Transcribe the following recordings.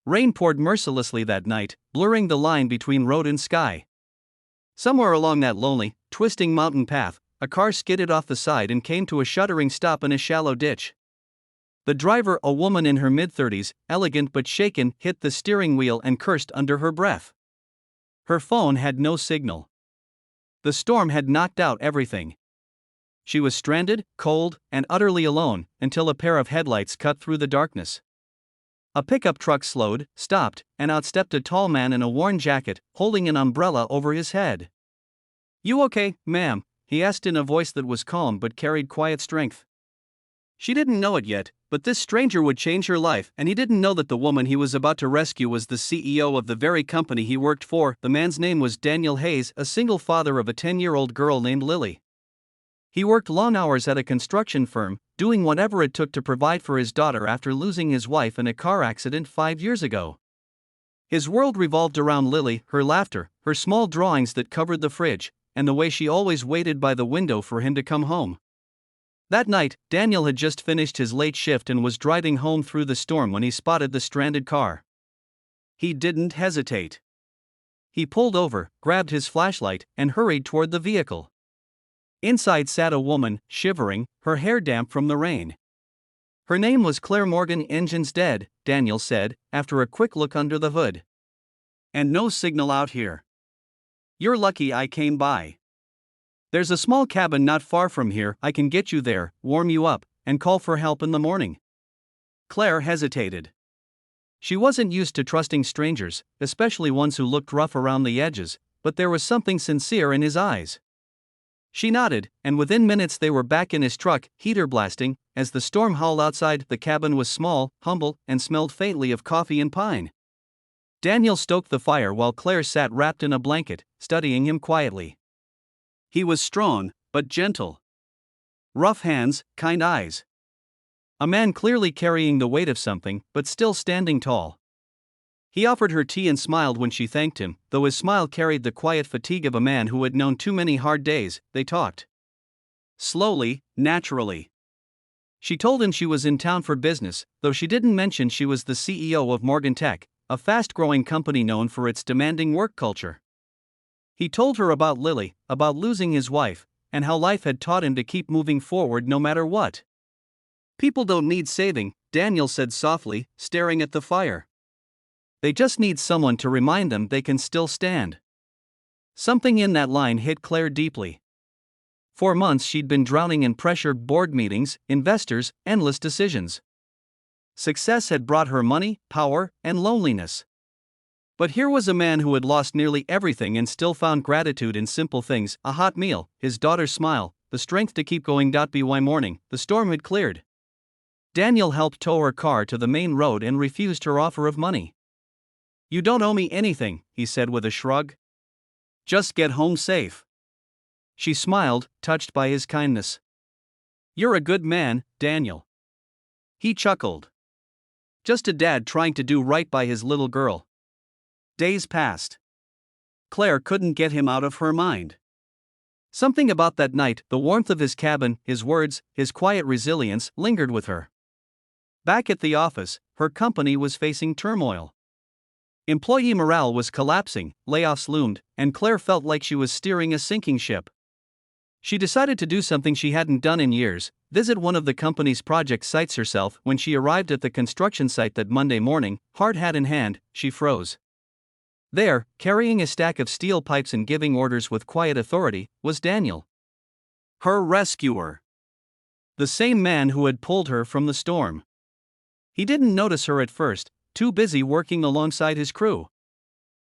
Rain poured mercilessly that night, blurring the line between road and sky. Somewhere along that lonely, twisting mountain path, a car skidded off the side and came to a shuddering stop in a shallow ditch. The driver, a woman in her mid-30s, elegant but shaken, hit the steering wheel and cursed under her breath. Her phone had no signal. The storm had knocked out everything. She was stranded, cold, and utterly alone, until a pair of headlights cut through the darkness. A pickup truck slowed, stopped, and out stepped a tall man in a worn jacket, holding an umbrella over his head. "You okay, ma'am?" he asked in a voice that was calm but carried quiet strength. She didn't know it yet, but this stranger would change her life, and he didn't know that the woman he was about to rescue was the CEO of the very company he worked for. The man's name was Daniel Hayes, a single father of a 10-year-old girl named Lily. He worked long hours at a construction firm, doing whatever it took to provide for his daughter after losing his wife in a car accident 5 years ago. His world revolved around Lily, her laughter, her small drawings that covered the fridge, and the way she always waited by the window for him to come home. That night, Daniel had just finished his late shift and was driving home through the storm when he spotted the stranded car. He didn't hesitate. He pulled over, grabbed his flashlight, and hurried toward the vehicle. Inside sat a woman, shivering, her hair damp from the rain. Her name was Claire Morgan. "Engine's dead," Daniel said, after a quick look under the hood. "And no signal out here. You're lucky I came by. There's a small cabin not far from here. I can get you there, warm you up, and call for help in the morning." Claire hesitated. She wasn't used to trusting strangers, especially ones who looked rough around the edges, but there was something sincere in his eyes. She nodded, and within minutes they were back in his truck, heater blasting. As the storm howled outside, the cabin was small, humble, and smelled faintly of coffee and pine. Daniel stoked the fire while Claire sat wrapped in a blanket, studying him quietly. He was strong, but gentle. Rough hands, kind eyes. A man clearly carrying the weight of something, but still standing tall. He offered her tea and smiled when she thanked him, though his smile carried the quiet fatigue of a man who had known too many hard days. They talked. Slowly, naturally. She told him she was in town for business, though she didn't mention she was the CEO of Morgan Tech, a fast-growing company known for its demanding work culture. He told her about Lily, about losing his wife, and how life had taught him to keep moving forward no matter what. "People don't need saving," Daniel said softly, staring at the fire. "They just need someone to remind them they can still stand." Something in that line hit Claire deeply. For months she'd been drowning in pressure, board meetings, investors, endless decisions. Success had brought her money, power, and loneliness. But here was a man who had lost nearly everything and still found gratitude in simple things: a hot meal, his daughter's smile, the strength to keep going. By morning, the storm had cleared. Daniel helped tow her car to the main road and refused her offer of money. "You don't owe me anything," he said with a shrug. "Just get home safe." She smiled, touched by his kindness. "You're a good man, Daniel." He chuckled. Just a dad trying to do right by his little girl. Days passed. Claire couldn't get him out of her mind. Something about that night, the warmth of his cabin, his words, his quiet resilience, lingered with her. Back at the office, her company was facing turmoil. Employee morale was collapsing, layoffs loomed, and Claire felt like she was steering a sinking ship. She decided to do something she hadn't done in years: visit one of the company's project sites herself. When she arrived at the construction site that Monday morning, hard hat in hand, she froze. There, carrying a stack of steel pipes and giving orders with quiet authority, was Daniel. Her rescuer. The same man who had pulled her from the storm. He didn't notice her at first, too busy working alongside his crew.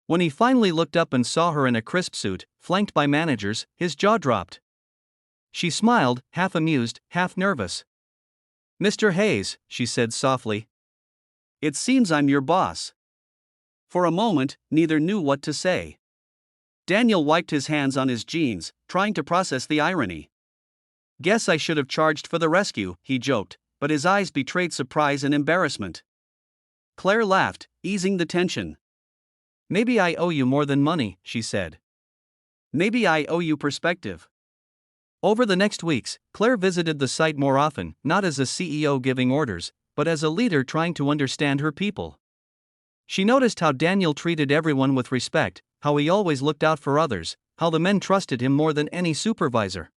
When he finally looked up and saw her in a crisp suit, flanked by managers, his jaw dropped. She smiled, half amused, half nervous. "Mr. Hayes," she said softly. "It seems I'm your boss." For a moment, neither knew what to say. Daniel wiped his hands on his jeans, trying to process the irony. "Guess I should have charged for the rescue," he joked, but his eyes betrayed surprise and embarrassment. Claire laughed, easing the tension. "Maybe I owe you more than money," she said. "Maybe I owe you perspective." Over the next weeks, Claire visited the site more often, not as a CEO giving orders, but as a leader trying to understand her people. She noticed how Daniel treated everyone with respect, how he always looked out for others, how the men trusted him more than any supervisor.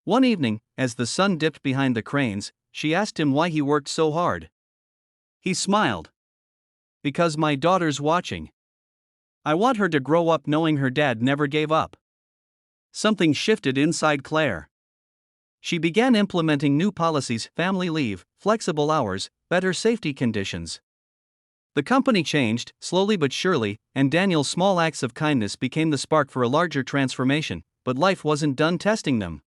One evening, as the sun dipped behind the cranes, she asked him why he worked so hard. He smiled. Because my daughter's watching. I want her to grow up knowing her dad never gave up. Something shifted inside Claire. She began implementing new policies: family leave, flexible hours, better safety conditions. The company changed, slowly but surely, and Daniel's small acts of kindness became the spark for a larger transformation, but life wasn't done testing them.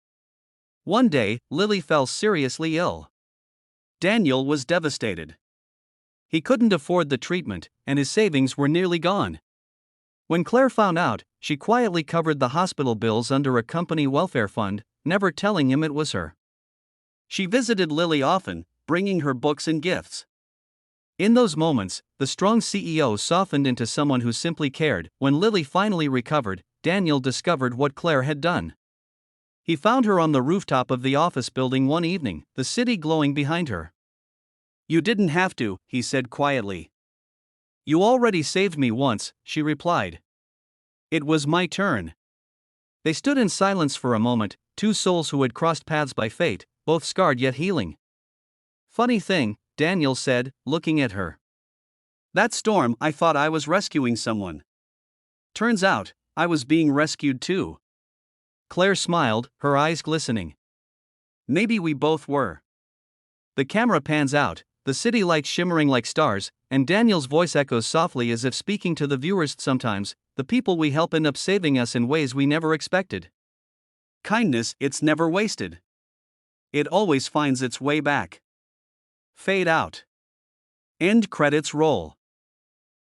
One day, Lily fell seriously ill. Daniel was devastated. He couldn't afford the treatment, and his savings were nearly gone. When Claire found out, she quietly covered the hospital bills under a company welfare fund, never telling him it was her. She visited Lily often, bringing her books and gifts. In those moments, the strong CEO softened into someone who simply cared. When Lily finally recovered, Daniel discovered what Claire had done. He found her on the rooftop of the office building one evening, the city glowing behind her. "You didn't have to," he said quietly. "You already saved me once," she replied. "It was my turn." They stood in silence for a moment, two souls who had crossed paths by fate, both scarred yet healing. "Funny thing," Daniel said, looking at her. "That storm, I thought I was rescuing someone. Turns out, I was being rescued too." Claire smiled, her eyes glistening. "Maybe we both were." The camera pans out, the city lights shimmering like stars, and Daniel's voice echoes softly as if speaking to the viewers. Sometimes, the people we help end up saving us in ways we never expected. Kindness, it's never wasted. It always finds its way back. Fade out. End credits roll.